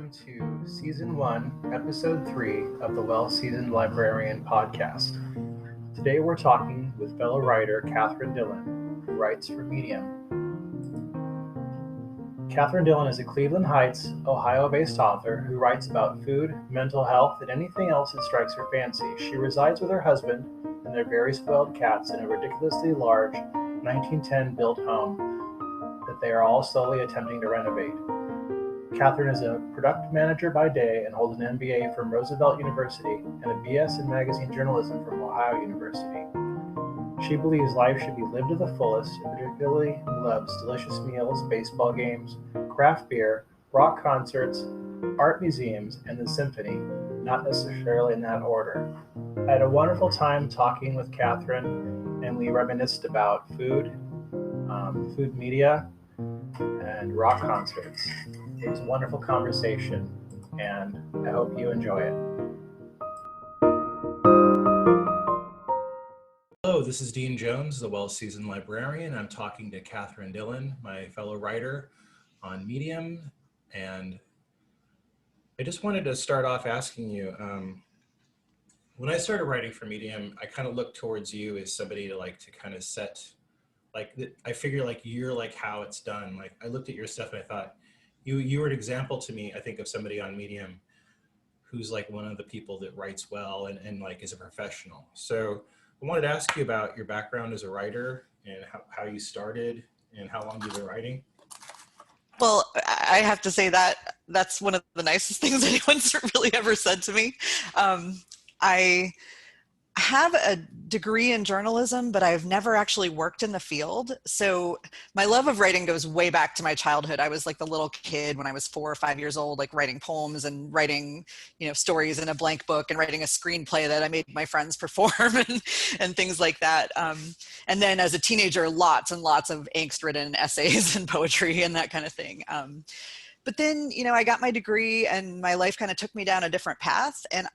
welcome to Season 1, Episode 3 of the Well-Seasoned Librarian podcast. Today we're talking with fellow writer Kathryn Dillon, who writes for Medium. Kathryn Dillon is a Cleveland Heights, Ohio-based author who writes about food, mental health, and anything else that strikes her fancy. She resides with her husband and their very spoiled cats in a ridiculously large 1910-built home that they are all slowly attempting to renovate. Kathryn is a product manager by day and holds an MBA from Roosevelt University and a BS in magazine journalism from Ohio University. She believes life should be lived to the fullest and particularly loves delicious meals, baseball games, craft beer, rock concerts, art museums, and the symphony, not necessarily in that order. I had a wonderful time talking with Kathryn, and we reminisced about food media, and rock concerts. It was a wonderful conversation, and I hope you enjoy it. Hello, this is Dean Jones, the Well-Seasoned Librarian. I'm talking to Kathryn Dillon, my fellow writer on Medium, and I just wanted to start off asking you, when I started writing for Medium, I kind of looked towards you as somebody to kind of set, I figure you're how it's done. I looked at your stuff and I thought, you were an example to me, I think, of somebody on Medium who's one of the people that writes well and is a professional. So I wanted to ask you about your background as a writer and how you started and how long you've been writing. Well, I have to say that that's one of the nicest things anyone's really ever said to me. I have a degree in journalism, but I've never actually worked in the field. So my love of writing goes way back to my childhood. I was the little kid when I was 4 or 5 years old, writing poems and writing, stories in a blank book and writing a screenplay that I made my friends perform and things like that. And then as a teenager, lots and lots of angst-ridden essays and poetry and that kind of thing. But then, I got my degree and my life kind of took me down a different path. And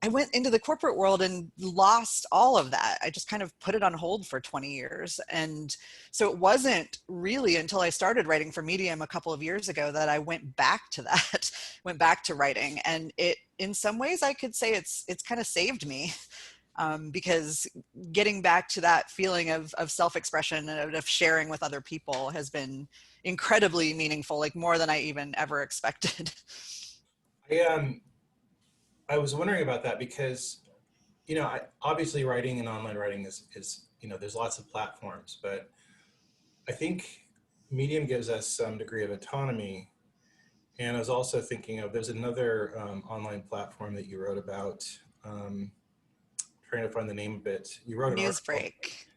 I went into the corporate world and lost all of that. I just kind of put it on hold for 20 years. And so it wasn't really until I started writing for Medium a couple of years ago that I went back to that, went back to writing. And it, in some ways, I could say it's kind of saved me because getting back to that feeling of self-expression and of sharing with other people has been incredibly meaningful, more than I even ever expected. I was wondering about that because, obviously writing and online writing is there's lots of platforms, but I think Medium gives us some degree of autonomy. And I was also thinking of, there's another online platform that you wrote about, trying to find the name of it. You wrote an Newsbreak.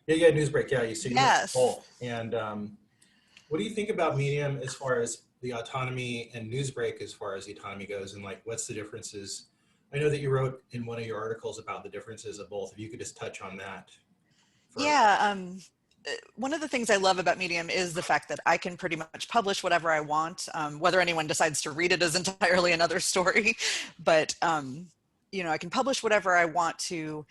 Yeah, Newsbreak. Yeah, you Yes. both. And what do you think about Medium as far as the autonomy and Newsbreak as far as the autonomy goes, and what's the differences? I know that you wrote in one of your articles about the differences of both. If you could just touch on that. Yeah. One of the things I love about Medium is the fact that I can pretty much publish whatever I want. Whether anyone decides to read it is entirely another story. But, I can publish whatever I want to.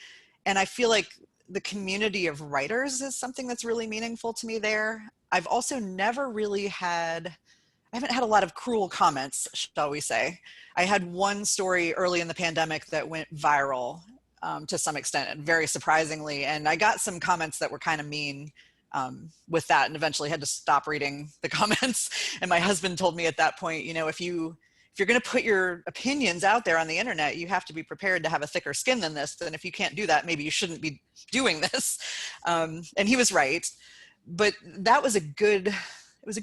And I feel like the community of writers is something that's really meaningful to me there. I've also never really I haven't had a lot of cruel comments, shall we say. I had one story early in the pandemic that went viral to some extent, and very surprisingly. And I got some comments that were kind of mean with that, and eventually had to stop reading the comments. And my husband told me at that point, if you're going to put your opinions out there on the internet, you have to be prepared to have a thicker skin than this. And if you can't do that, maybe you shouldn't be doing this. And he was right. But that was a good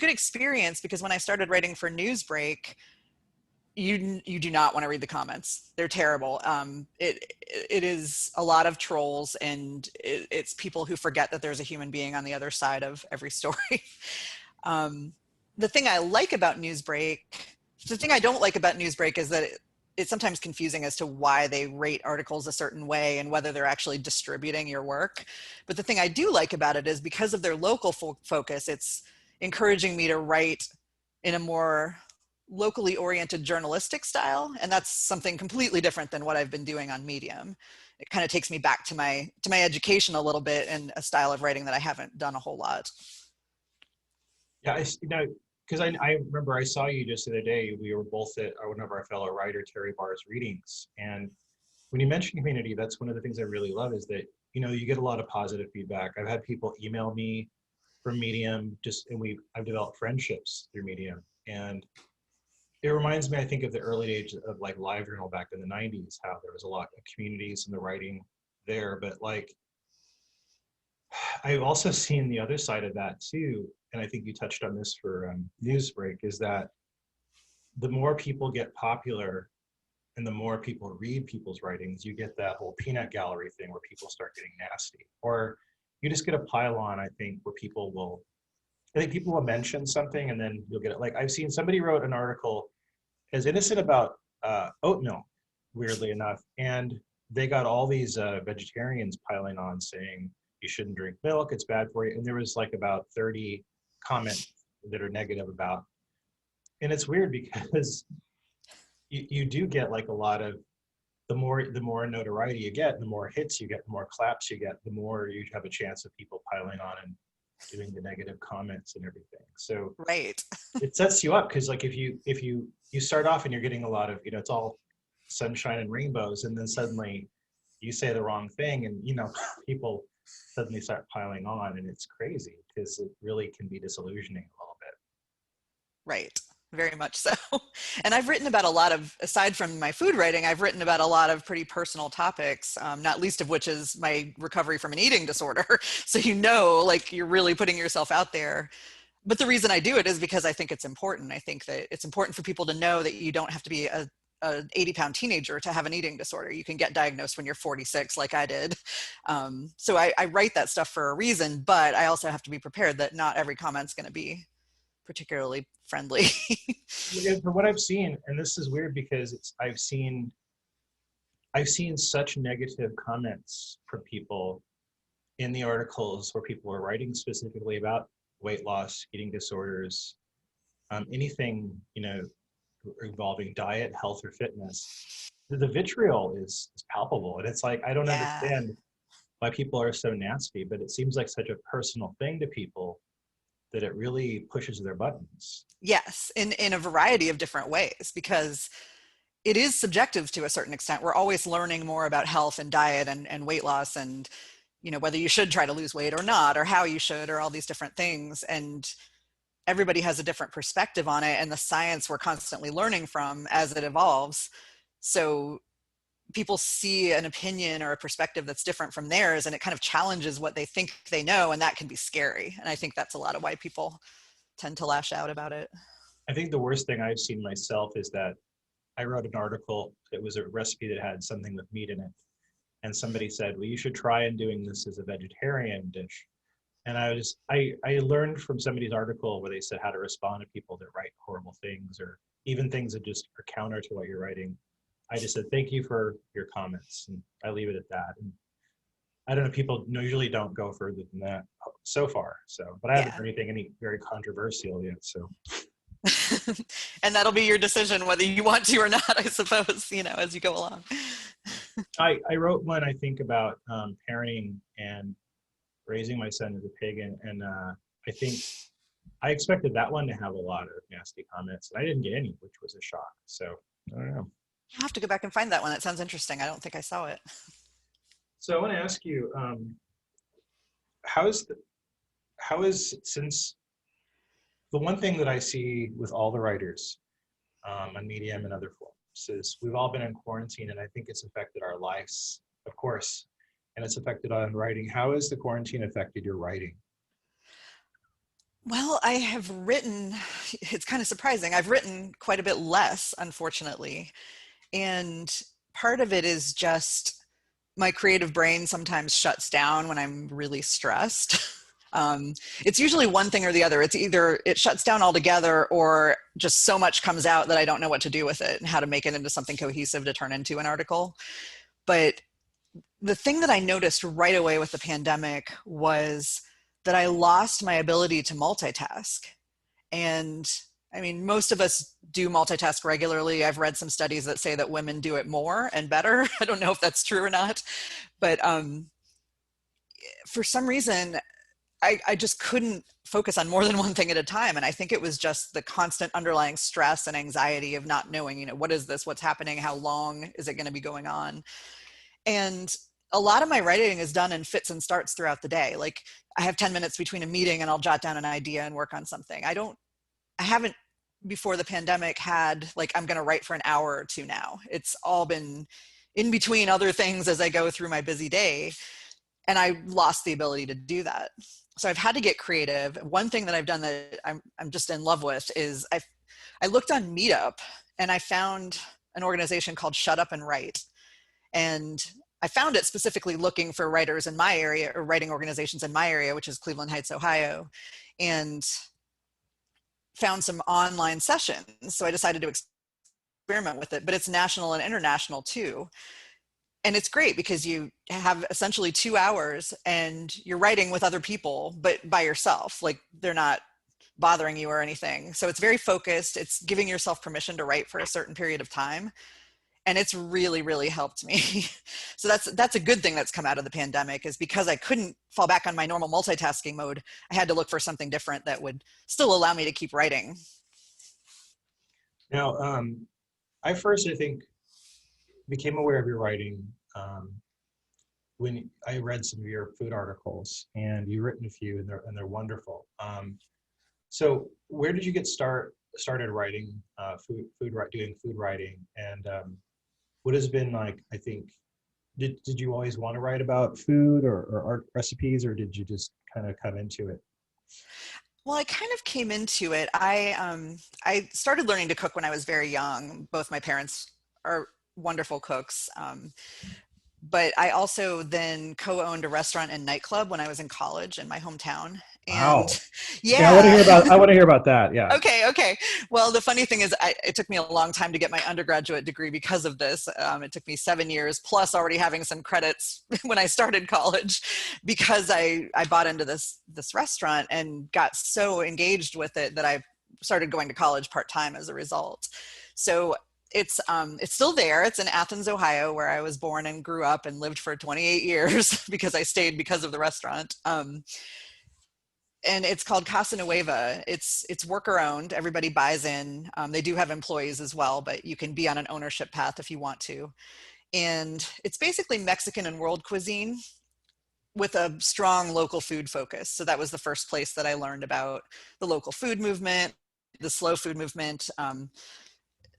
experience, because when I started writing for Newsbreak, you do not want to read the comments. They're terrible. It is a lot of trolls, and it's people who forget that there's a human being on the other side of every story. The thing I like about Newsbreak, the thing I don't like about Newsbreak is that it's sometimes confusing as to why they rate articles a certain way and whether they're actually distributing your work. But the thing I do like about it is, because of their local focus, it's encouraging me to write in a more locally oriented journalistic style. And that's something completely different than what I've been doing on Medium. It kind of takes me back to my education a little bit, and a style of writing that I haven't done a whole lot. Yeah, because I remember I saw you just the other day. We were both at one of our fellow writer Terry Barr's readings, and when you mention community, that's one of the things I really love is that you get a lot of positive feedback. I've had people email me from Medium, I've developed friendships through Medium, and it reminds me, I think, of the early age of like LiveJournal back in the '90s, how there was a lot of communities in the writing there, but like I've also seen the other side of that too, and I think you touched on this for Newsbreak, is that the more people get popular and the more people read people's writings, you get that whole peanut gallery thing where people start getting nasty. Or you just get a pile on, I think, where I think people will mention something and then you'll get it. Like I've seen somebody wrote an article as innocent about oat milk, weirdly enough, and they got all these vegetarians piling on saying, you shouldn't drink milk, it's bad for you. And there was like about 30 comments that are negative about. And it's weird because you do get like a lot of, the more notoriety you get, the more hits you get, the more claps you get, the more you have a chance of people piling on and doing the negative comments and everything. So Right. it sets you up, because like if you start off and you're getting a lot of, it's all sunshine and rainbows, and then suddenly you say the wrong thing and people suddenly start piling on, and it's crazy because it really can be disillusioning a little bit. Right. Very much so. And I've written about a lot of, aside from my food writing, I've written about a lot of pretty personal topics, not least of which is my recovery from an eating disorder. So, like you're really putting yourself out there. But the reason I do it is because I think it's important. I think that it's important for people to know that you don't have to be a 80-pound teenager to have an eating disorder. You can get diagnosed when you're 46, like I did. So I write that stuff for a reason, but I also have to be prepared that not every comment's going to be particularly friendly. From what I've seen, and this is weird because I've seen such negative comments from people in the articles where people are writing specifically about weight loss, eating disorders, anything involving diet, health, or fitness. The vitriol is palpable, and it's like I don't understand why people are so nasty, but it seems like such a personal thing to people that it really pushes their buttons. Yes, in a variety of different ways, because it is subjective to a certain extent. We're always learning more about health and diet and weight loss and, whether you should try to lose weight or not, or how you should, or all these different things. And everybody has a different perspective on it, and the science we're constantly learning from as it evolves. So people see an opinion or a perspective that's different from theirs, and it kind of challenges what they think they know, and that can be scary. And I think that's a lot of why people tend to lash out about it. I think the worst thing I've seen myself is that I wrote an article. It was a recipe that had something with meat in it, and somebody said, well, you should try and doing this as a vegetarian dish. And I learned from somebody's article where they said how to respond to people that write horrible things, or even things that just are counter to what you're writing. I just said, thank you for your comments, and I leave it at that. And I don't know, people usually don't go further than that so far. So, but I haven't heard any very controversial yet. So, and that'll be your decision whether you want to or not, I suppose, as you go along. I wrote one, I think, about parenting and raising my son as a pagan, and I think I expected that one to have a lot of nasty comments, and I didn't get any, which was a shock. So I don't know. I'll have to go back and find that one. That sounds interesting. I don't think I saw it. So I want to ask you, since the one thing that I see with all the writers on Medium and other forums is we've all been in quarantine, and I think it's affected our lives, of course, and it's affected on writing. How has the quarantine affected your writing? Well, I have written, it's kind of surprising, I've written quite a bit less, unfortunately. And part of it is just my creative brain sometimes shuts down when I'm really stressed. It's usually one thing or the other. It's either it shuts down altogether, or just so much comes out that I don't know what to do with it and how to make it into something cohesive to turn into an article. But the thing that I noticed right away with the pandemic was that I lost my ability to multitask. And I mean, most of us do multitask regularly. I've read some studies that say that women do it more and better. I don't know if that's true or not, but for some reason, I just couldn't focus on more than one thing at a time. And I think it was just the constant underlying stress and anxiety of not knowing, what is this, what's happening, how long is it going to be going on? And a lot of my writing is done in fits and starts throughout the day. Like I have 10 minutes between a meeting and I'll jot down an idea and work on something. I haven't before the pandemic had like, I'm going to write for an hour or two now. It's all been in between other things as I go through my busy day. And I lost the ability to do that. So I've had to get creative. One thing that I've done that I'm just in love with is I looked on Meetup and I found an organization called Shut Up and Write. And I found it specifically looking for writers in my area or writing organizations in my area, which is Cleveland Heights, Ohio, and found some online sessions. So I decided to experiment with it, but it's national and international too. And it's great because you have essentially 2 hours and you're writing with other people, but by yourself, like they're not bothering you or anything. So it's very focused. It's giving yourself permission to write for a certain period of time. And it's really, really helped me. So that's a good thing that's come out of the pandemic, is because I couldn't fall back on my normal multitasking mode. I had to look for something different that would still allow me to keep writing. Now, I think, became aware of your writing when I read some of your food articles, and you've written a few, and they're wonderful. So where did you get started writing doing food writing, and what has been like? I think, did you always want to write about food or art recipes, or did you just kind of come into it? Well, I kind of came into it. I started learning to cook when I was very young. Both my parents are wonderful cooks. But I also then co-owned a restaurant and nightclub when I was in college in my hometown. And Wow. yeah, I want to hear about that. Yeah. Okay. Well, the funny thing is it took me a long time to get my undergraduate degree because of this. It took me 7 years plus already having some credits when I started college, because I bought into this restaurant and got so engaged with it that I started going to college part-time as a result. So it's still there. It's in Athens, Ohio, where I was born and grew up and lived for 28 years because I stayed because of the restaurant. And it's called Casa Nueva. It's worker owned. Everybody buys in. They do have employees as well, but you can be on an ownership path if you want to. And it's basically Mexican and world cuisine with a strong local food focus. So that was the first place that I learned about the local food movement, the slow food movement,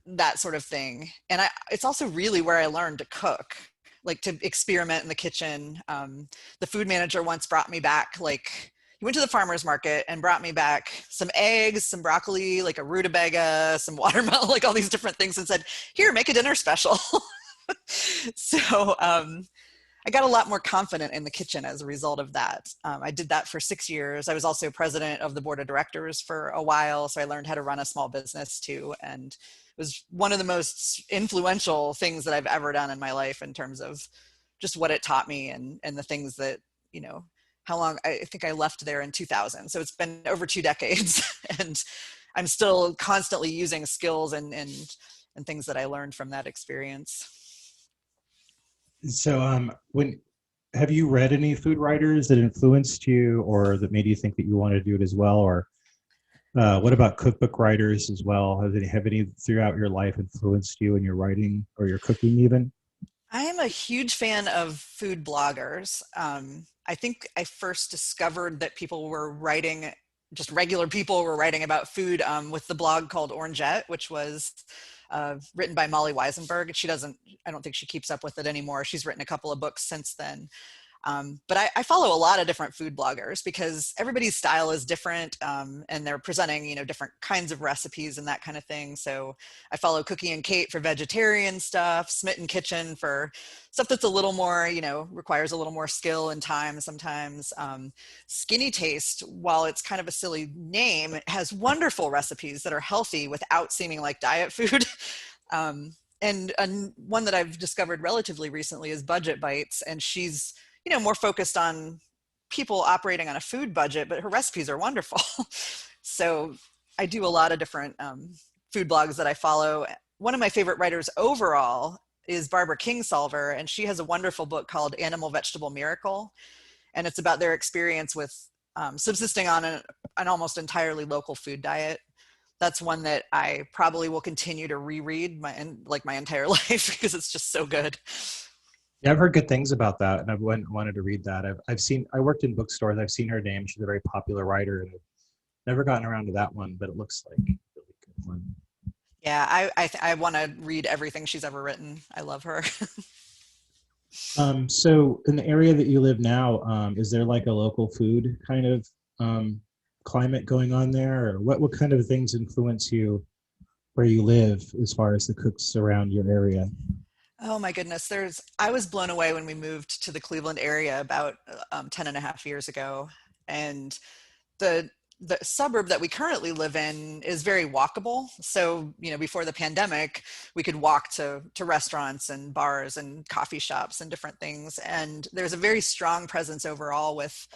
that sort of thing. And it's also really where I learned to cook, like to experiment in the kitchen. The food manager once brought me back, he went to the farmer's market and brought me back some eggs, some broccoli, like a rutabaga, some watermelon, like all these different things, and said, here, make a dinner special. So I got a lot more confident in the kitchen as a result of that. I did that for 6 years. I was also president of the board of directors for a while, so I learned how to run a small business too. And it was one of the most influential things that I've ever done in my life in terms of just what it taught me and the things that, how long, I think I left there in 2000. So it's been over 2 decades and I'm still constantly using skills and things that I learned from that experience. So have you read any food writers that influenced you or that made you think that you want to do it as well? Or what about cookbook writers as well? Have any throughout your life influenced you in your writing or your cooking even? I am a huge fan of food bloggers. I think I first discovered that people were writing, just regular people were writing about food with the blog called Orangette, which was written by Molly Weisenberg. I don't think she keeps up with it anymore. She's written a couple of books since then. But I follow a lot of different food bloggers because everybody's style is different and they're presenting, different kinds of recipes and that kind of thing. So I follow Cookie and Kate for vegetarian stuff, Smitten Kitchen for stuff that's a little more, requires a little more skill and time sometimes. Skinny Taste, while it's kind of a silly name, it has wonderful recipes that are healthy without seeming like diet food. And one that I've discovered relatively recently is Budget Bites, and she's more focused on people operating on a food budget, but her recipes are wonderful. So I do a lot of different food blogs that I follow. One of my favorite writers overall is Barbara Kingsolver, and she has a wonderful book called Animal Vegetable Miracle. And it's about their experience with subsisting on an almost entirely local food diet. That's one that I probably will continue to reread my entire life because it's just so good. Yeah, I've heard good things about that, and I've wanted to read that. I've seen. I worked in bookstores. I've seen her name. She's a very popular writer, and I've never gotten around to that one, but it looks like a really good one. Yeah, I want to read everything she's ever written. I love her. So in the area that you live now, is there like a local food kind of climate going on there, or what kind of things influence you where you live as far as the cooks around your area? Oh my goodness. I was blown away when we moved to the Cleveland area about 10 and a half years ago. And the suburb that we currently live in is very walkable. So, before the pandemic, we could walk to restaurants and bars and coffee shops and different things. And there's a very strong presence overall with,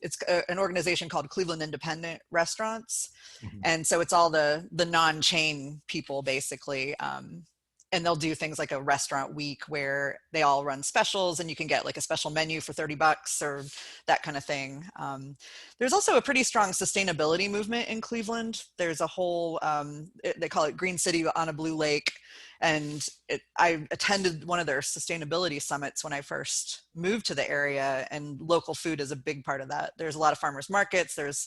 it's an organization called Cleveland Independent Restaurants. Mhm. And so it's all the non-chain people basically. And they'll do things like a restaurant week where they all run specials and you can get like a special menu for $30 or that kind of thing. There's also a pretty strong sustainability movement in Cleveland. There's a whole, they call it Green City on a Blue Lake. And I attended one of their sustainability summits when I first moved to the area, and local food is a big part of that. There's a lot of farmers markets. There's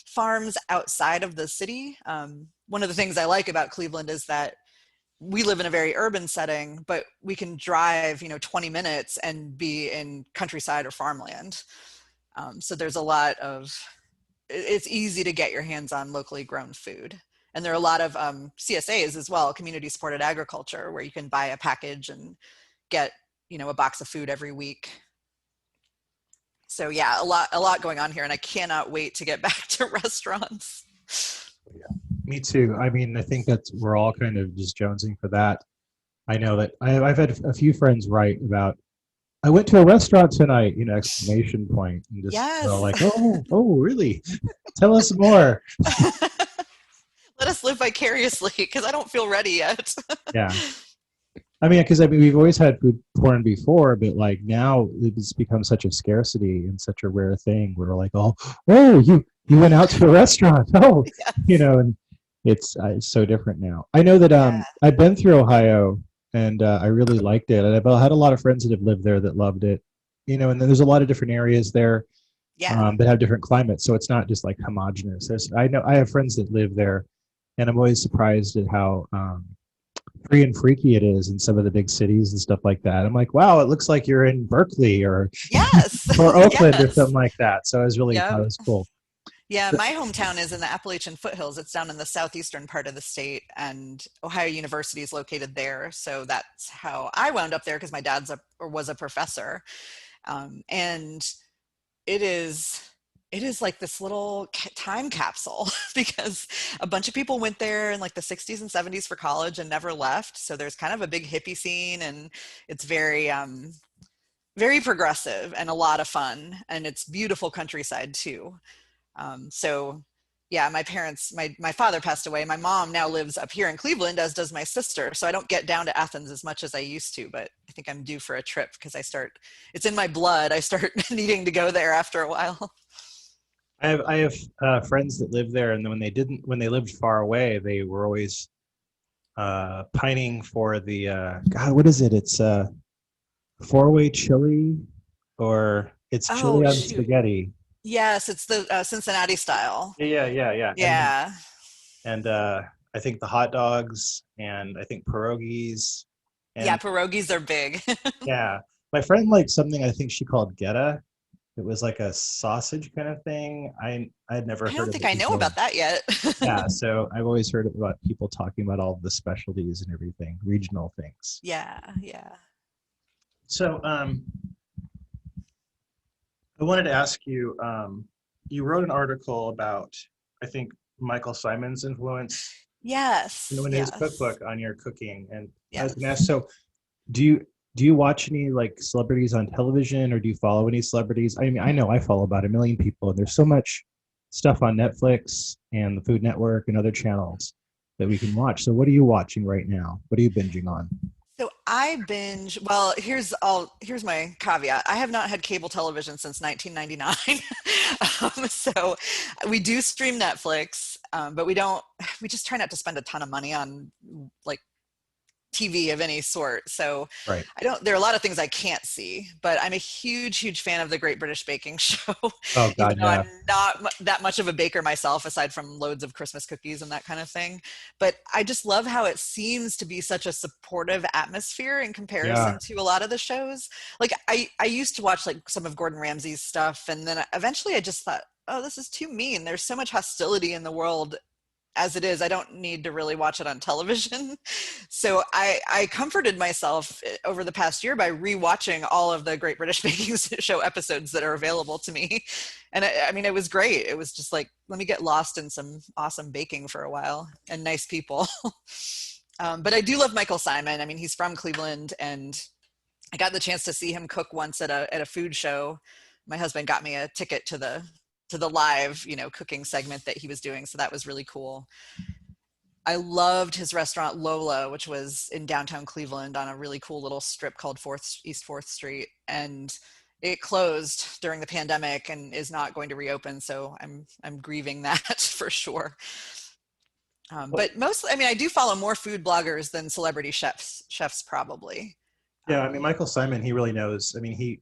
farms outside of the city. One of the things I like about Cleveland is that we live in a very urban setting, but we can drive, 20 minutes and be in countryside or farmland. So there's it's easy to get your hands on locally grown food. And there are a lot of CSAs as well, community supported agriculture, where you can buy a package and get, a box of food every week. So yeah, a lot going on here, and I cannot wait to get back to restaurants. Yeah. Me too. I mean, I think that we're all kind of just jonesing for that. I know that I've had a few friends write about, I went to a restaurant tonight, exclamation point. And just Yes. like, oh, really? Tell us more. Let us live vicariously, because I don't feel ready yet. Yeah. I mean, we've always had food porn before, but like now it's become such a scarcity and such a rare thing. We're like, oh, you went out to a restaurant. Oh, Yes. And it's so different now. I know that I've been through Ohio, and I really liked it. And I've had a lot of friends that have lived there that loved it. And then there's a lot of different areas there that have different climates. So it's not just like homogenous. I have friends that live there, and I'm always surprised at how free and freaky it is in some of the big cities and stuff like that. I'm like, wow, it looks like you're in Berkeley or or Oakland or something like that. So I was really thought it was cool. Yeah, my hometown is in the Appalachian foothills. It's down in the southeastern part of the state, and Ohio University is located there. So that's how I wound up there, because my dad was a professor. And it is like this little time capsule, because a bunch of people went there in like the 60s and 70s for college and never left. So there's kind of a big hippie scene, and it's very, very progressive and a lot of fun. And it's beautiful countryside too. So yeah, my father passed away. My mom now lives up here in Cleveland, as does my sister. So I don't get down to Athens as much as I used to, but I think I'm due for a trip, because it's in my blood. I start needing to go there after a while. I have friends that live there, and then when they lived far away, they were always pining for the God, what is it? It's four-way chili, or it's chili on spaghetti. Yes, it's the Cincinnati style. Yeah. And I think the hot dogs, and I think pierogies. Yeah, pierogies are big. Yeah. My friend liked something I think she called geta. It was like a sausage kind of thing. I'd never heard of it. I don't think I know about that yet. Yeah, so I've always heard about people talking about all the specialties and everything, regional things. Yeah. So I wanted to ask you, you wrote an article about, I think, Michael Symon's influence. Yes. In his cookbook on your cooking. And I was going to ask, so do you watch any like celebrities on television, or do you follow any celebrities? I mean, I know I follow about 1 million people, and there's so much stuff on Netflix and the Food Network and other channels that we can watch. So what are you watching right now? What are you binging on? So I binge, well, here's my caveat. I have not had cable television since 1999. So we do stream Netflix, but we just try not to spend a ton of money on like TV of any sort. So Right. there are a lot of things I can't see, but I'm a huge fan of the Great British Baking Show, Oh even God, though yeah. I'm not that much of a baker myself, aside from loads of Christmas cookies and that kind of thing. But I just love how it seems to be such a supportive atmosphere in Yeah. comparison to a lot of the shows. Like I used to watch like some of Gordon Ramsay's stuff, and then eventually I just thought, oh, this is too mean. There's so much hostility in the world as it is. I don't need to really watch it on television. So I comforted myself over the past year by rewatching all of the Great British Baking Show episodes that are available to me. And I mean, it was great. It was just like, let me get lost in some awesome baking for a while and nice people. But I do love Michael Simon. I mean, he's from Cleveland, and I got the chance to see him cook once at a food show. My husband got me a ticket to the live, cooking segment that he was doing. So that was really cool. I loved his restaurant Lola, which was in downtown Cleveland on a really cool little strip called East 4th Street. And it closed during the pandemic and is not going to reopen. So I'm grieving that for sure. But mostly, I mean, I do follow more food bloggers than celebrity chefs probably. Yeah, I mean, Michael Simon, he really knows. I mean,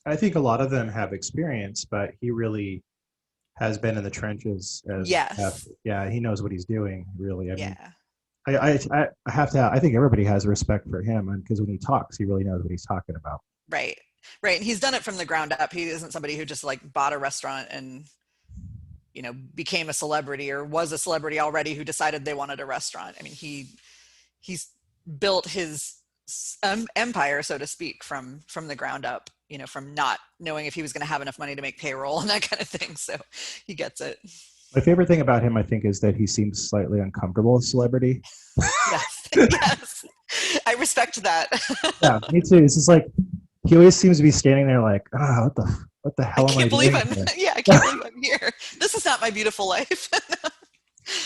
I think a lot of them have experience, but he really has been in the trenches as Yes. yeah, he knows what he's doing, really. I mean, Yeah. I think everybody has respect for him, and because when he talks, he really knows what he's talking about. Right. And he's done it from the ground up. He isn't somebody who just like bought a restaurant and, became a celebrity or was a celebrity already who decided they wanted a restaurant. I mean, he's built his empire, so to speak, from the ground up, from not knowing if he was going to have enough money to make payroll and that kind of thing. So he gets it. My favorite thing about him, I think, is that he seems slightly uncomfortable as celebrity. Yes. I respect that. Yeah, me too. It's just like, he always seems to be standing there like, what the hell am I doing here? Yeah, I can't believe I'm here. This is not my beautiful life.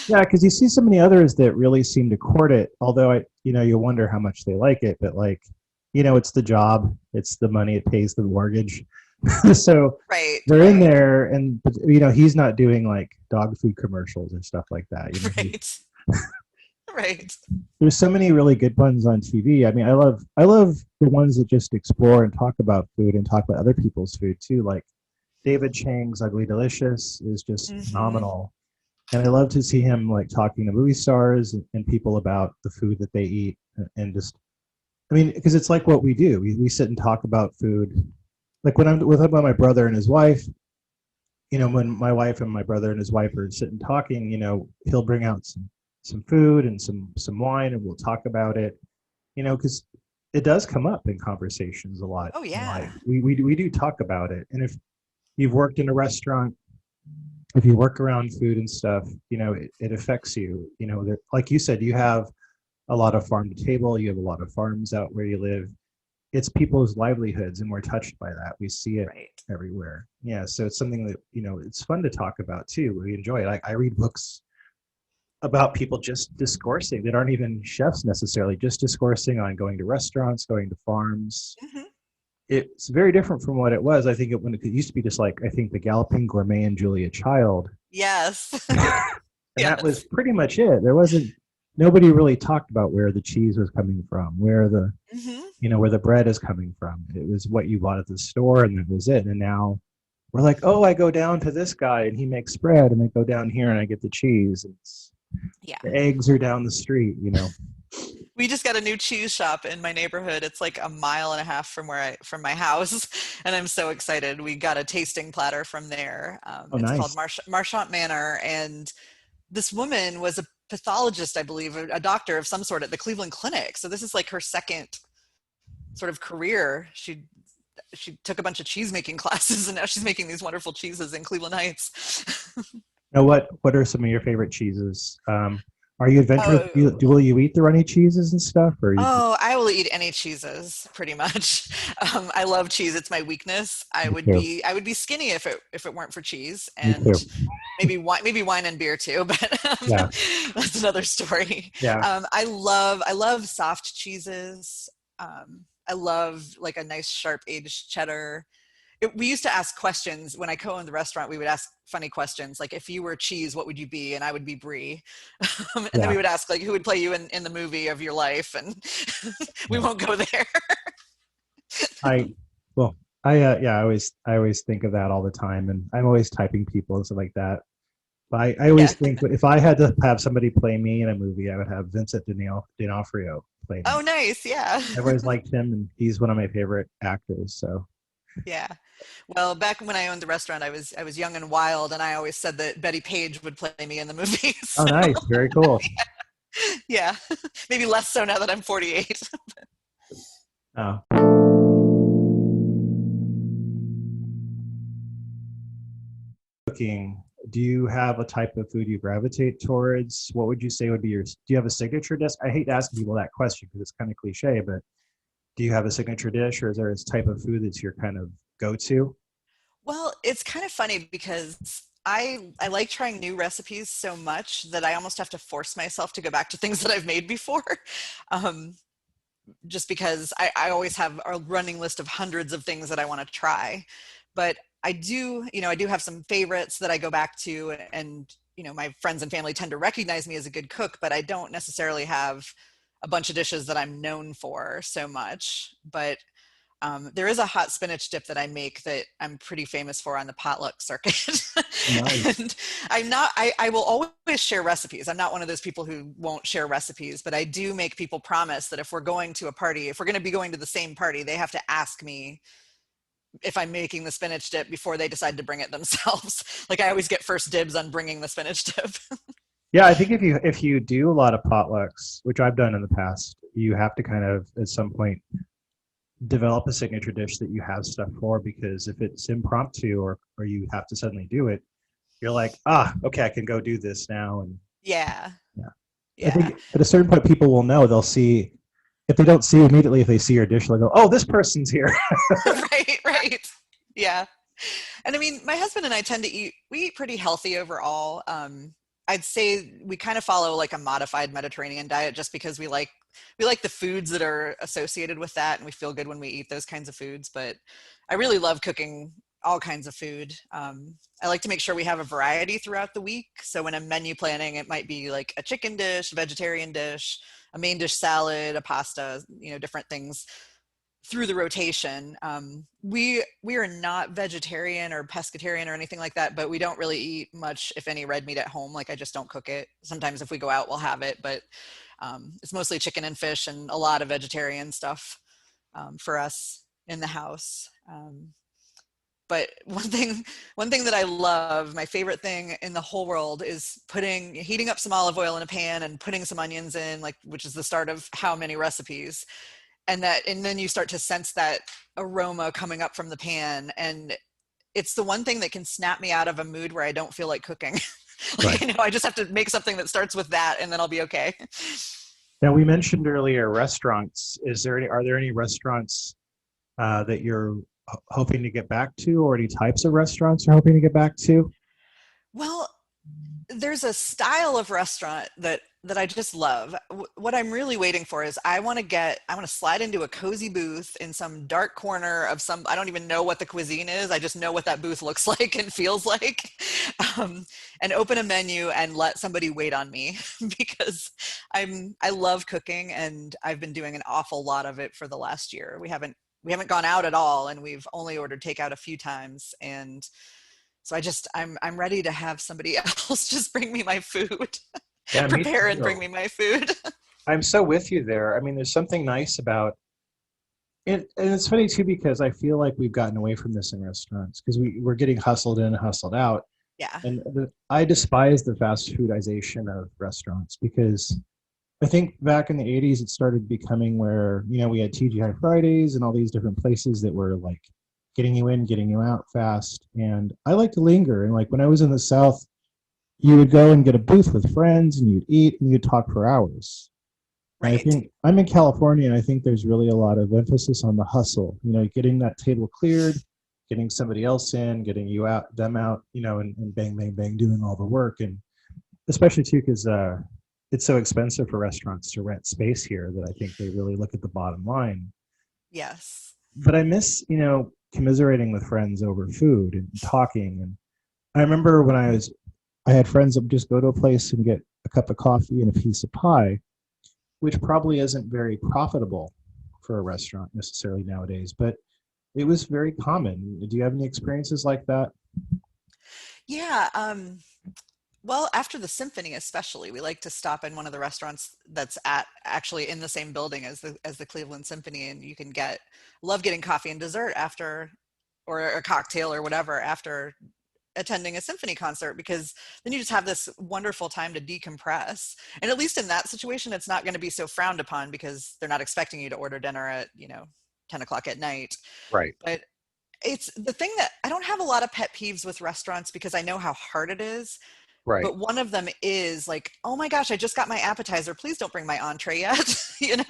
Yeah, because you see so many others that really seem to court it, although you wonder how much they like it, but it's the job, it's the money, it pays the mortgage. So right, they're in there, and he's not doing like dog food commercials and stuff like that. Right. There's so many really good ones on TV. I mean, I love the ones that just explore and talk about food and talk about other people's food too. Like David Chang's Ugly Delicious is just phenomenal. And I love to see him like talking to movie stars and people about the food that they eat, and just, I mean, because it's like what we do. We sit and talk about food. Like when I'm with my brother and his wife, when my wife and my brother and his wife are sitting talking, he'll bring out some food and some wine, and we'll talk about it, because it does come up in conversations a lot. Oh yeah. We do talk about it. And if you've worked in a restaurant, if you work around food and stuff, it affects you. Like you said, you have a lot of farm to table, you have a lot of farms out where you live. It's people's livelihoods, and we're touched by that. We see it everywhere. Yeah, so it's something that, it's fun to talk about too. We enjoy it. Like, I read books about people just discoursing that aren't even chefs necessarily, just discoursing on going to restaurants, going to farms. It's very different from what it was. I think when it used to be just like, I think, the Galloping Gourmet and Julia Child. Yes. And that was pretty much it. Nobody really talked about where the cheese was coming from, where where the bread is coming from. It was what you bought at the store, and that was it. And now we're like, oh, I go down to this guy and he makes bread, and I go down here and I get the cheese. The eggs are down the street, We just got a new cheese shop in my neighborhood. It's like 1.5 miles from my house, and I'm so excited. We got a tasting platter from there. It's nice. called Marchant Manor, and this woman was a pathologist, I believe, a doctor of some sort at the Cleveland Clinic. So this is like her second sort of career. She took a bunch of cheese making classes, and now she's making these wonderful cheeses in Cleveland Heights. Now, what are some of your favorite cheeses? Are you adventurous? Oh, Will you eat the runny cheeses and stuff, or you? oh, I will eat any cheeses pretty much. I love cheese. It's my weakness. Me too. I would be skinny if it weren't for cheese, Me and too. maybe wine and beer too, but Yeah. that's another story. Yeah. I love soft cheeses. I love like a nice sharp aged cheddar. We used to ask questions when I co-owned the restaurant. We would ask funny questions like, if you were cheese, what would you be? And I would be brie. And then we Yeah. would ask like, who would play you in the movie of your life? And we Yeah. won't go there. I well, yeah, I always think of that all the time, and I'm always typing people and stuff like that. But I Yeah. always think if I had to have somebody play me in a movie, I would have Vincent D'Onofrio play me. Oh, nice. Yeah. I've always liked him, and he's one of my favorite actors. So Yeah. Well, back when I owned the restaurant, I was young and wild, and I always said that Betty Page would play me in the movie. oh, So, nice, very cool. yeah, maybe less so now that I'm 48. Oh. Cooking. Do you have a type of food you gravitate towards? What would you say would be your? Do you have a signature dish? I hate asking people that question because it's kind of cliche, but do you have a signature dish, or is there a type of food that's your kind of go-to? Well, it's kind of funny because I like trying new recipes so much that I almost have to force myself to go back to things that I've made before. Um, just because I always have a running list of hundreds of things that I want to try. But I do have some favorites that I go back to, and, my friends and family tend to recognize me as a good cook, but I don't necessarily have a bunch of dishes that I'm known for so much. But there is a hot spinach dip that I make that I'm pretty famous for on the potluck circuit. Nice. And I will always share recipes. I'm not one of those people who won't share recipes, but I do make people promise that if we're going to a party, if we're going to be going to the same party, they have to ask me if I'm making the spinach dip before they decide to bring it themselves. Like, I always get first dibs on bringing the spinach dip. Yeah, I think if you do a lot of potlucks, which I've done in the past, you have to kind of at some point develop a signature dish that you have stuff for, because if it's impromptu or you have to suddenly do it, you're like, okay, I can go do this now. And Yeah. yeah, I Yeah. think at a certain point people will know. They'll see, if they don't see you immediately, if they see your dish, they'll go, oh, this person's here. Right. Yeah. And I mean, my husband and I tend to we eat pretty healthy overall. I'd say we kind of follow like a modified Mediterranean diet just because we like the foods that are associated with that, and we feel good when we eat those kinds of foods. But I really love cooking all kinds of food. I like to make sure we have a variety throughout the week. So when I'm menu planning, it might be like a chicken dish, a vegetarian dish, a main dish salad, a pasta, different things through the rotation. We are not vegetarian or pescatarian or anything like that, but we don't really eat much, if any, red meat at home. Like, I just don't cook it. Sometimes if we go out, we'll have it, but it's mostly chicken and fish and a lot of vegetarian stuff for us in the house. But one thing that I love, my favorite thing in the whole world, is heating up some olive oil in a pan and putting some onions in, like, which is the start of how many recipes. And then you start to sense that aroma coming up from the pan. And it's the one thing that can snap me out of a mood where I don't feel like cooking. Like, Right. I just have to make something that starts with that, and then I'll be okay. Now, we mentioned earlier restaurants. Are there any restaurants that you're hoping to get back to, or any types of restaurants you're hoping to get back to? Well, there's a style of restaurant that I just love. What I'm really waiting for is I want to slide into a cozy booth in some dark corner of I don't even know what the cuisine is. I just know what that booth looks like and feels like, and open a menu and let somebody wait on me because I love cooking, and I've been doing an awful lot of it for the last year. We haven't gone out at all, and we've only ordered takeout a few times. And so I'm ready to have somebody else just bring me my food, Yeah, me prepare and bring too. me my food. I'm so with you there. I mean, there's something nice about it, and it's funny too because I feel like we've gotten away from this in restaurants because we're getting hustled in and hustled out. Yeah. And I despise the fast foodization of restaurants because I think back in the 80s it started becoming where, we had TGI Fridays and all these different places that were like getting you in, getting you out fast. And I like to linger. And like when I was in the South, you would go and get a booth with friends and you'd eat and you'd talk for hours. And I Right. think I'm in California, and I think there's really a lot of emphasis on the hustle, getting that table cleared, getting somebody else in, getting you out, them out, and bang, bang, bang, doing all the work. And especially too, because it's so expensive for restaurants to rent space here that I think they really look at the bottom line. Yes. But I miss, commiserating with friends over food and talking. And I remember when I had friends that would just go to a place and get a cup of coffee and a piece of pie, which probably isn't very profitable for a restaurant necessarily nowadays, but it was very common. Do you have any experiences like that? Yeah. Well, after the symphony, especially, we like to stop in one of the restaurants that's actually in the same building as the Cleveland Symphony, and you can love getting coffee and dessert after, or a cocktail or whatever after attending a symphony concert, because then you just have this wonderful time to decompress. And at least in that situation, it's not going to be so frowned upon because they're not expecting you to order dinner at 10 o'clock at night. Right. But it's the thing that I don't have a lot of pet peeves with restaurants because I know how hard it is. Right. But one of them is like, oh my gosh, I just got my appetizer. Please don't bring my entree yet. And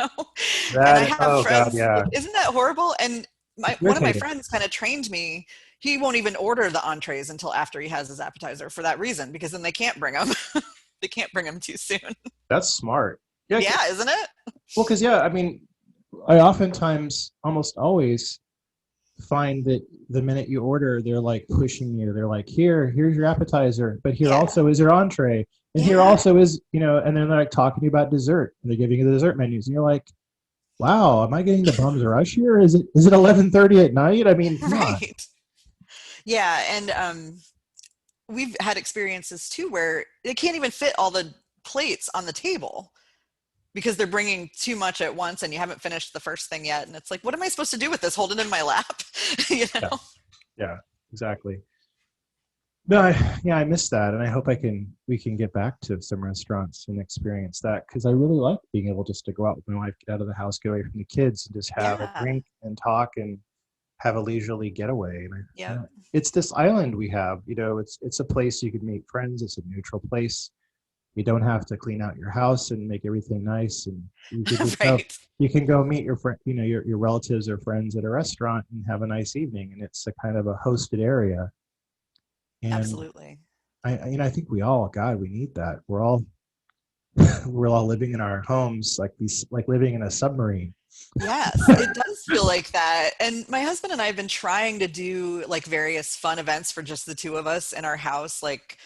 I have God, friends, yeah. like, isn't that horrible? And one of my Irritating. friends kind of trained me. He won't even order the entrees until after he has his appetizer for that reason, because then they can't bring them. They can't bring them too soon. That's smart. Yeah, Yeah, isn't it? well, because I mean, I oftentimes, almost always, find that the minute you order, they're like pushing you. They're like, here's your appetizer, but here Yeah. also is your entree, and here Yeah. also is, and then they're like talking to you about dessert, and they're giving you the dessert menus, and you're like, wow, am I getting the bum's rush here? Is it 11:30 at night? I mean, come on. Right. Yeah, and we've had experiences too where they can't even fit all the plates on the table because they're bringing too much at once and you haven't finished the first thing yet. And it's like, what am I supposed to do with this? Hold it in my lap? Yeah, exactly. No, I miss that, and I hope we can get back to some restaurants and experience that, because I really like being able just to go out with my wife, get out of the house, get away from the kids, and just have a drink and talk and have a leisurely getaway. And it's this island we have. It's a place you can meet friends. It's a neutral place. You don't have to clean out your house and make everything nice, and you can just Right. you can go meet your friend, your relatives or friends at a restaurant and have a nice evening. And it's a kind of a hosted area. And Absolutely. I think we need that. We're all living in our homes like living in a submarine. Yes, it does feel like that. And my husband and I have been trying to do like various fun events for just the two of us in our house. Like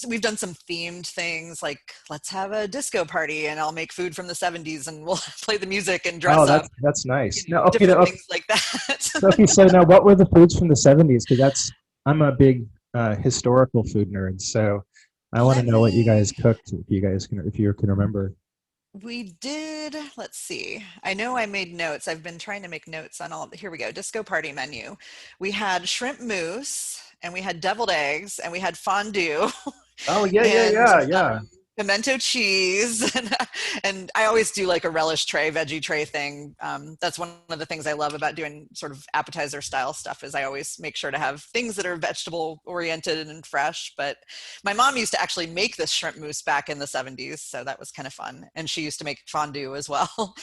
we've done some themed things, like let's have a disco party and I'll make food from the 70s and we'll play the music and dress up. That's nice. Different things like that. Okay, so now what were the foods from the 70s? Because I'm a big historical food nerd, so I want to know what you guys cooked, if you can remember. We did, let's see. I know I made notes. I've been trying to make notes on here we go. Disco party menu. We had shrimp mousse and we had deviled eggs and we had fondue. Oh, yeah. Pimento cheese. And I always do like a relish tray, veggie tray thing. That's one of the things I love about doing sort of appetizer style stuff, is I always make sure to have things that are vegetable oriented and fresh. But my mom used to actually make this shrimp mousse back in the 70s. So that was kind of fun. And she used to make fondue as well.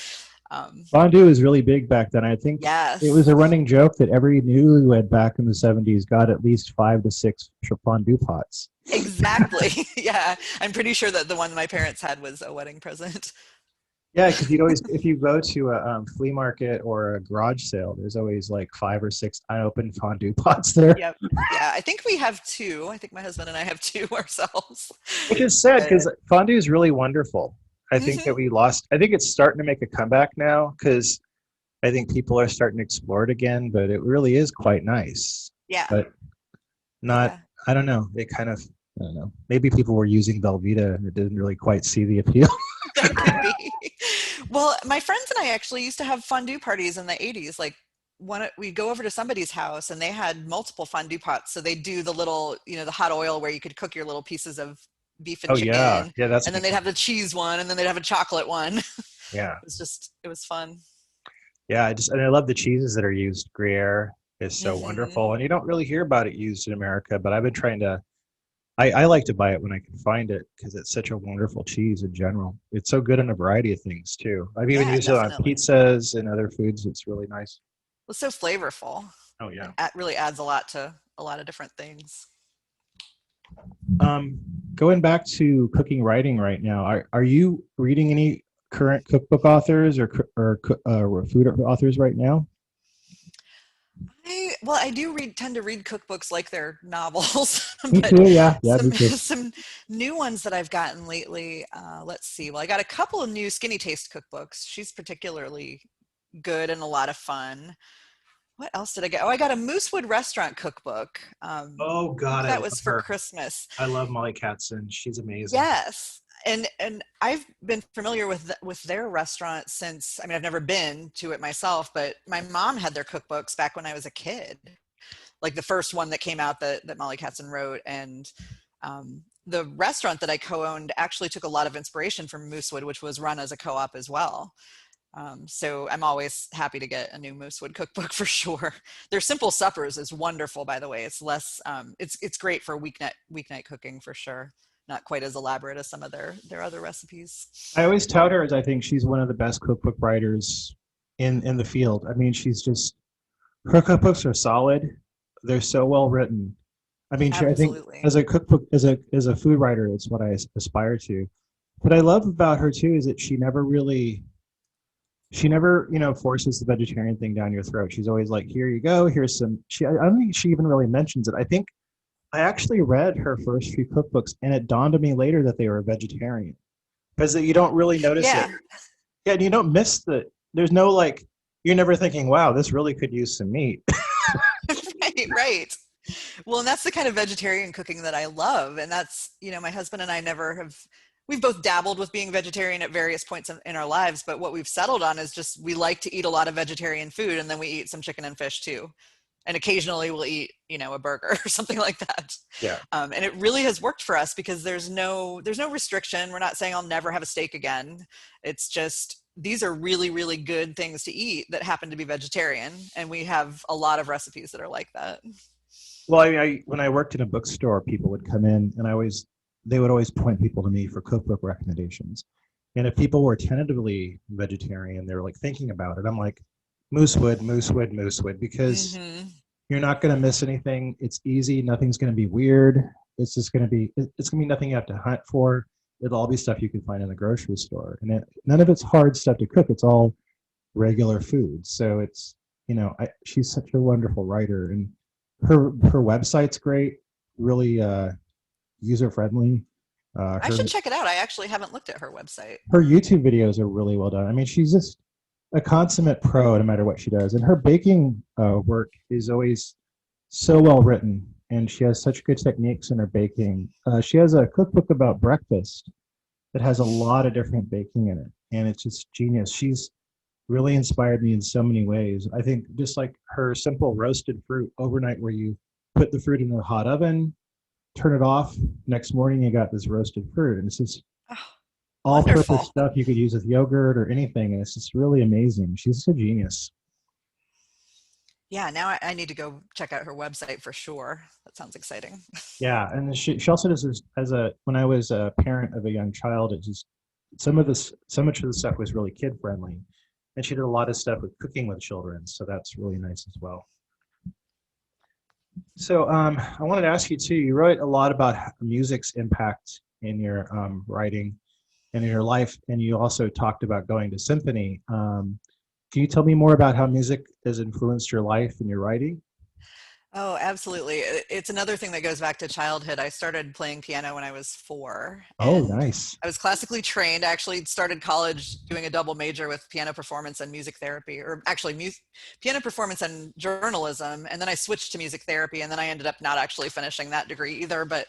Fondue was really big back then. I think Yes. It was a running joke that every newlywed back in the 70s got at least 5 to 6 fondue pots. Exactly. Yeah. I'm pretty sure that the one my parents had was a wedding present. Yeah, because you'd always, if you go to a flea market or a garage sale, there's always like 5 or 6 unopened fondue pots there. Yep. Yeah, I think we have 2. I think my husband and I have 2 ourselves. Which is sad, because fondue is really wonderful. I think that we lost. I think it's starting to make a comeback now, because I think people are starting to explore it again. But it really is quite nice. Yeah. But not. Yeah. I don't know. It kind of. I don't know. Maybe people were using Velveeta and it didn't really quite see the appeal. That could be. Well, my friends and I actually used to have fondue parties in the 80s. Like we'd go over to somebody's house and they had multiple fondue pots. So they'd do the little, the hot oil where you could cook your little pieces of beef and chicken. Yeah, that's. And then they'd have the cheese one, and then they'd have a chocolate one. Yeah. It was fun. Yeah, I love the cheeses that are used. Gruyere is so wonderful, and you don't really hear about it used in America. But I've been trying to I like to buy it when I can find it because it's such a wonderful cheese in general. It's so good in a variety of things too. I've even Yeah, used it on definitely. pizzas and other foods. It's really nice. It's so flavorful. Oh yeah. It really adds a lot to a lot of different things. Um, Going back to cooking writing right now, are you reading any current cookbook authors or food authors right now? I do tend to read cookbooks like they're novels, Me but too. Yeah, yeah, me some too. some new ones that I've gotten lately. Let's see. Well, I got a couple of new Skinny Taste cookbooks. She's particularly good and a lot of fun. What else did I get? Oh, I got a Moosewood restaurant cookbook. Oh I think God, I that love was for her. Christmas. I love Molly Katzen. She's amazing. Yes. And I've been familiar with their restaurant since, I mean, I've never been to it myself, but my mom had their cookbooks back when I was a kid, like the first one that came out that Molly Katzen wrote. And the restaurant that I co-owned actually took a lot of inspiration from Moosewood, which was run as a co-op as well. So I'm always happy to get a new Moosewood cookbook for sure. Their simple suppers is wonderful, by the way. It's less, it's great for weeknight cooking for sure. Not quite as elaborate as some of their other recipes. I always tout her as I think she's one of the best cookbook writers in the field. I mean, she's just her cookbooks are solid. They're so well written. I mean, I think Absolutely. as a cookbook as a food writer, it's what I aspire to. What I love about her too is that she never forces the vegetarian thing down your throat. She's always like, here you go, here's some. I don't think she even really mentions it. I think I actually read her first few cookbooks, and it dawned on me later that they were vegetarian because you don't really notice it. Yeah. Yeah, and you don't miss the. There's no like. You're never thinking, wow, this really could use some meat. Right, right. Well, and that's the kind of vegetarian cooking that I love. And that's, my husband and I we've both dabbled with being vegetarian at various points in our lives, but what we've settled on is just we like to eat a lot of vegetarian food, and then we eat some chicken and fish too. And occasionally we'll eat, a burger or something like that. Yeah. And it really has worked for us because there's no restriction. We're not saying I'll never have a steak again. It's just these are really, really good things to eat that happen to be vegetarian. And we have a lot of recipes that are like that. Well, when I worked in a bookstore, people would come in, and they would always point people to me for cookbook recommendations. And if people were tentatively vegetarian, they were like thinking about it. I'm like, Moosewood, Moosewood, Moosewood, because Mm-hmm. you're not going to miss anything. It's easy. Nothing's going to be weird. It's going to be nothing you have to hunt for. It'll all be stuff you can find in the grocery store. And none of it's hard stuff to cook. It's all regular food. So it's, she's such a wonderful writer, and her website's great, really user friendly. I should check it out. I actually haven't looked at her website. Her YouTube videos are really well done. I mean, she's just a consummate pro no matter what she does, and her baking work is always so well written, and she has such good techniques in her baking. She has a cookbook about breakfast that has a lot of different baking in it, and it's just genius. She's really inspired me in so many ways. I think just like her simple roasted fruit overnight, where you put the fruit in a hot oven, turn it off, next morning you got this roasted fruit, and it's just Oh, all-purpose wonderful. stuff you could use with yogurt or anything, and it's just really amazing. She's a genius. Yeah, now I need to go check out her website for sure. That sounds exciting. Yeah, and she also does this as a when I was a parent of a young child, it just so much of the stuff was really kid friendly, and she did a lot of stuff with cooking with children, so that's really nice as well. So I wanted to ask you too. You wrote a lot about music's impact in your writing and in your life, and you also talked about going to symphony. Can you tell me more about how music has influenced your life and your writing? Oh, absolutely. It's another thing that goes back to childhood. I started playing piano when I was 4, Oh, and nice. I was classically trained. I actually started college doing a double major with piano performance and music therapy, or actually piano performance and journalism. And then I switched to music therapy, and then I ended up not actually finishing that degree either. But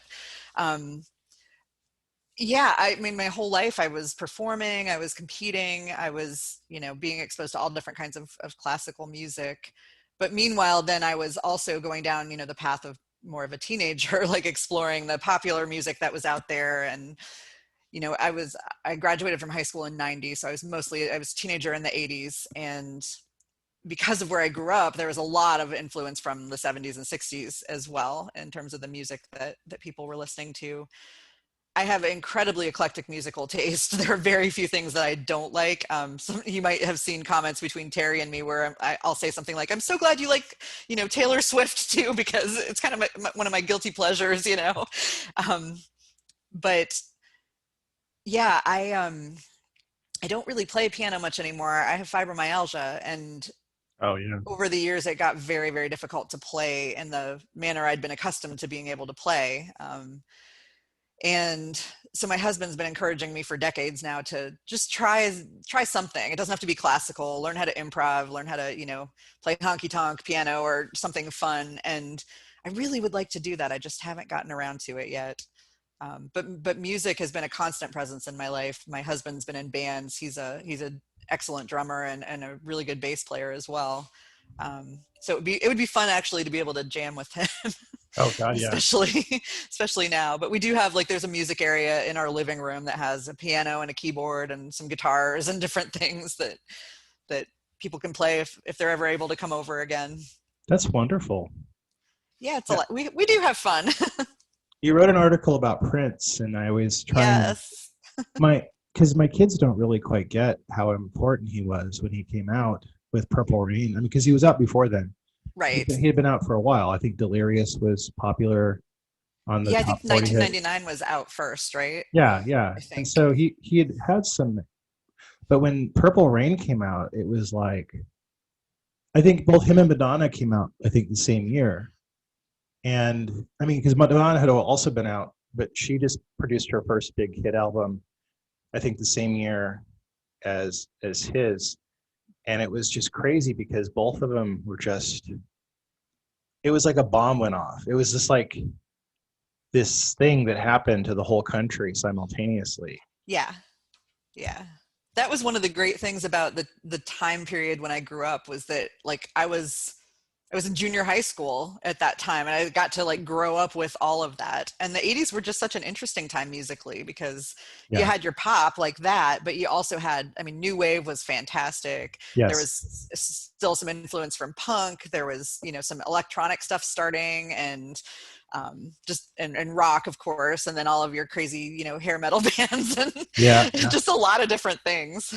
um, yeah, I mean, my whole life I was performing, I was competing, I was, being exposed to all different kinds of classical music. But meanwhile, then I was also going down, the path of more of a teenager, like exploring the popular music that was out there. And, I graduated from high school in '90, so I was a teenager in the '80s. And because of where I grew up, there was a lot of influence from the 70s and 60s as well in terms of the music that people were listening to. I have incredibly eclectic musical taste. There are very few things that I don't like. You might have seen comments between Terry and me where I'll say something like, "I'm so glad you like, Taylor Swift too," because it's kind of one of my guilty pleasures, But yeah, I don't really play piano much anymore. I have fibromyalgia, and Oh yeah. over the years it got very, very difficult to play in the manner I'd been accustomed to being able to play. And so my husband's been encouraging me for decades now to just try something. It doesn't have to be classical. Learn how to improv, learn how to, play honky tonk piano or something fun. And I really would like to do that. I just haven't gotten around to it yet. But music has been a constant presence in my life. My husband's been in bands. He's an excellent drummer and a really good bass player as well. So it would be fun actually to be able to jam with him. Oh God, yeah. especially now. But we do have there's a music area in our living room that has a piano and a keyboard and some guitars and different things that people can play if they're ever able to come over again. That's wonderful. Yeah, it's a lot. We do have fun. You wrote an article about Prince, and I always try Yes. because my kids don't really quite get how important he was when he came out with Purple Rain. I mean, because he was out before then. Right. He had been out for a while. I think Delirious was popular on the I top think 40 hit. 1999 was out first, right? Yeah. I think. And so he had some, but when Purple Rain came out, it was like, I think both him and Madonna came out, I think, the same year. And I mean, because Madonna had also been out, but she just produced her first big hit album, I think the same year as his. And it was just crazy because both of them were just, it was like a bomb went off. It was just like this thing that happened to the whole country simultaneously. Yeah. That was one of the great things about the time period when I grew up was that I was in junior high school at that time, and I got to grow up with all of that. And the 80s were just such an interesting time musically because you had your pop like that, but you also had, new wave was fantastic. Yes. There was still some influence from punk. There was, some electronic stuff starting and and rock, of course, and then all of your crazy, hair metal bands and just a lot of different things.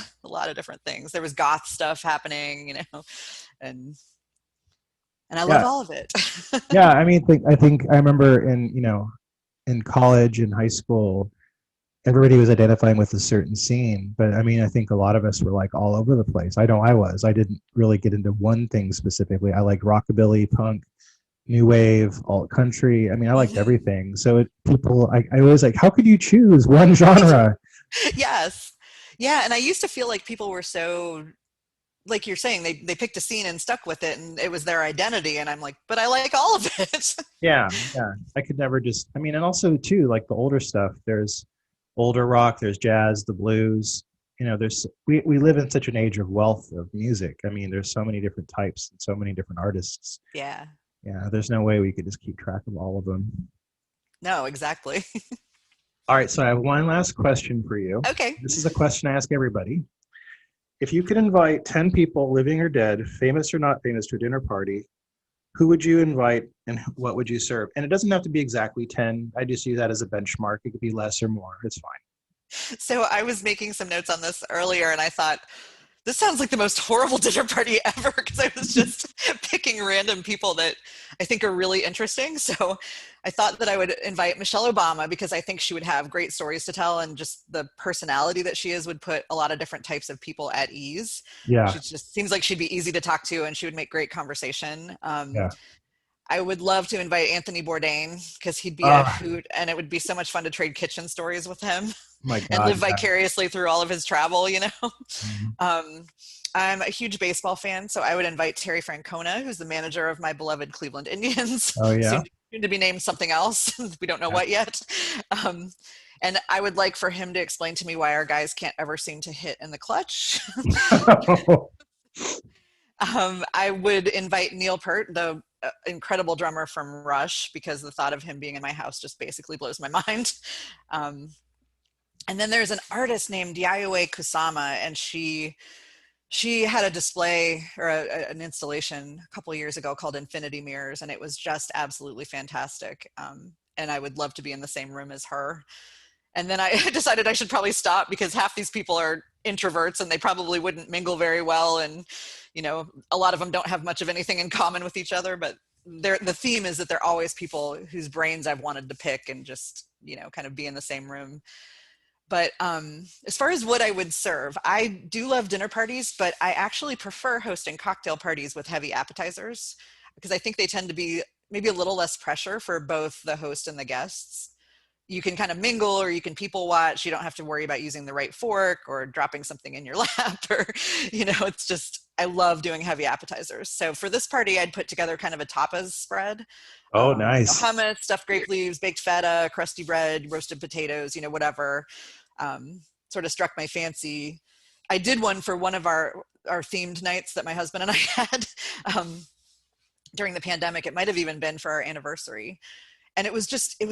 There was goth stuff happening, and I love all of it. Yeah, I think I remember in college and high school, everybody was identifying with a certain scene, but I think a lot of us were all over the place. I know I was. I didn't really get into one thing specifically. I liked rockabilly, punk, new wave, alt country. I liked everything. So I was like, how could you choose one genre? Yes. Yeah, and I used to feel like people were so, like you're saying, they picked a scene and stuck with it and it was their identity, and I'm like, but I like all of it. Yeah. I could never just, and also too, the older stuff, there's older rock, there's jazz, the blues, we live in such an age of wealth of music. There's so many different types and so many different artists. Yeah, there's no way we could just keep track of all of them. No, exactly. All right, so I have one last question for you. Okay. This is a question I ask everybody. If you could invite 10 people, living or dead, famous or not famous, to a dinner party, who would you invite and what would you serve? And it doesn't have to be exactly 10. I just use that as a benchmark. It could be less or more. It's fine. So I was making some notes on this earlier and I thought, this sounds like the most horrible dinner party ever, because I was just picking random people that I think are really interesting. So I thought that I would invite Michelle Obama because I think she would have great stories to tell, and just the personality that she is would put a lot of different types of people at ease. Yeah. She just seems like she'd be easy to talk to and she would make great conversation. Yeah. I would love to invite Anthony Bourdain because he'd be a hoot, and it would be so much fun to trade kitchen stories with him. My God, and live vicariously through all of his travel, Mm-hmm. I'm a huge baseball fan, so I would invite Terry Francona, who's the manager of my beloved Cleveland Indians. Oh, yeah? Soon to be named something else. We don't know what yet. And I would like for him to explain to me why our guys can't ever seem to hit in the clutch. I would invite Neil Peart, the incredible drummer from Rush, because the thought of him being in my house just basically blows my mind. And then there's an artist named Yayoi Kusama, and she she had a display or an installation a couple of years ago called Infinity Mirrors, and it was just absolutely fantastic. And I would love to be in the same room as her. And then I decided I should probably stop because half these people are introverts and they probably wouldn't mingle very well. And, you know, a lot of them don't have much of anything in common with each other, but the theme is that they're always people whose brains I've wanted to pick and just, you know, kind of be in the same room. But as far as what I would serve, I do love dinner parties, but I actually prefer hosting cocktail parties with heavy appetizers because I think they tend to be maybe a little less pressure for both the host and the guests. You can kind of mingle or you can people watch. You don't have to worry about using the right fork or dropping something in your lap or, you know, it's just, I love doing heavy appetizers. So for this party, I'd put together kind of a tapas spread. Oh, nice. You know, hummus, stuffed grape leaves, baked feta, crusty bread, roasted potatoes, you know, whatever. Sort of struck my fancy. I did one for one of our themed nights that my husband and I had during the pandemic. It might have even been for our anniversary. And it was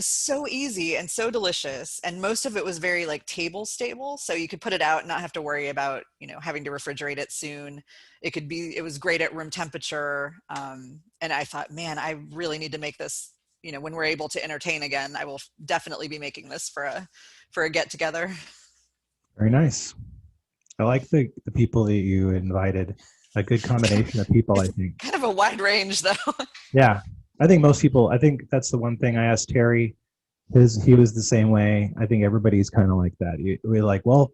so easy and so delicious. And most of it was very like table stable. So you could put it out and not have to worry about, you know, having to refrigerate it soon. It was great at room temperature. And I thought, man, I really need to make this, you know, when we're able to entertain again, I will definitely be making this for a get together. Very nice. I like the people that you invited. A good combination of people, I think. Kind of a wide range though. Yeah. I think most people, I think that's the one thing I asked Terry. He was the same way. I think everybody's kind of like that. We're like, well,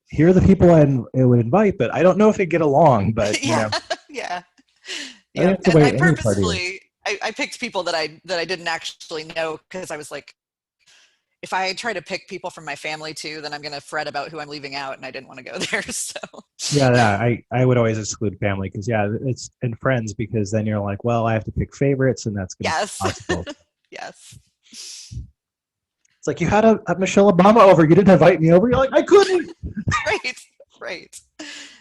here are the people I would invite, but I don't know if they get along. But yeah, you know, yeah. And I purposefully I picked people that I didn't actually know because I was like, if I try to pick people from my family too, then I'm going to fret about who I'm leaving out, and I didn't want to go there. So yeah, I would always exclude family because it's and friends because then you're like, well, I have to pick favorites, and that's going to be possible. Yes. It's like you had a Michelle Obama over, you didn't invite me over. You're like, I couldn't. Right,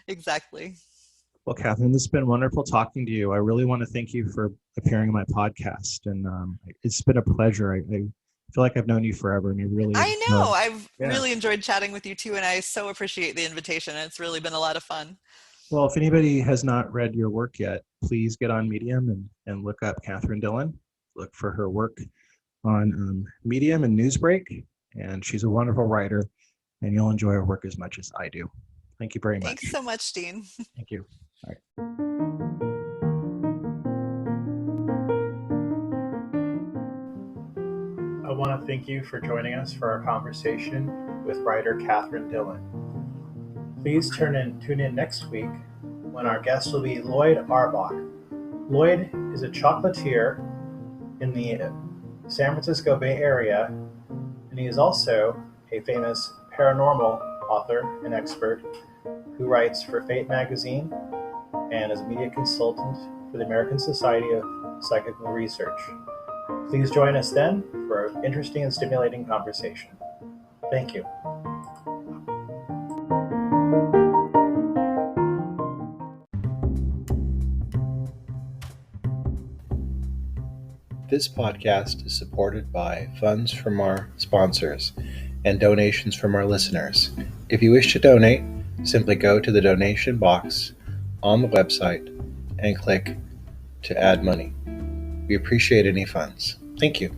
exactly. Well, Kathryn, this has been wonderful talking to you. I really want to thank you for appearing on my podcast, and it's been a pleasure. I feel like I've known you forever, and I know. I've really enjoyed chatting with you too, and I so appreciate the invitation. It's really been a lot of fun. Well, if anybody has not read your work yet, please get on Medium and look up Kathryn Dillon. Look for her work on Medium and Newsbreak, and she's a wonderful writer, and you'll enjoy her work as much as I do. Thank you very much. Thanks so much, Dean. Thank you. All right. I want to thank you for joining us for our conversation with writer Kathryn Dillon. Please tune in next week when our guest will be Lloyd Arbach. Lloyd is a chocolatier in the San Francisco Bay Area, and he is also a famous paranormal author and expert who writes for Fate magazine and is a media consultant for the American Society of Psychical Research. Please join us then for an interesting and stimulating conversation. Thank you. This podcast is supported by funds from our sponsors and donations from our listeners. If you wish to donate, simply go to the donation box on the website and click to add money. We appreciate any funds. Thank you.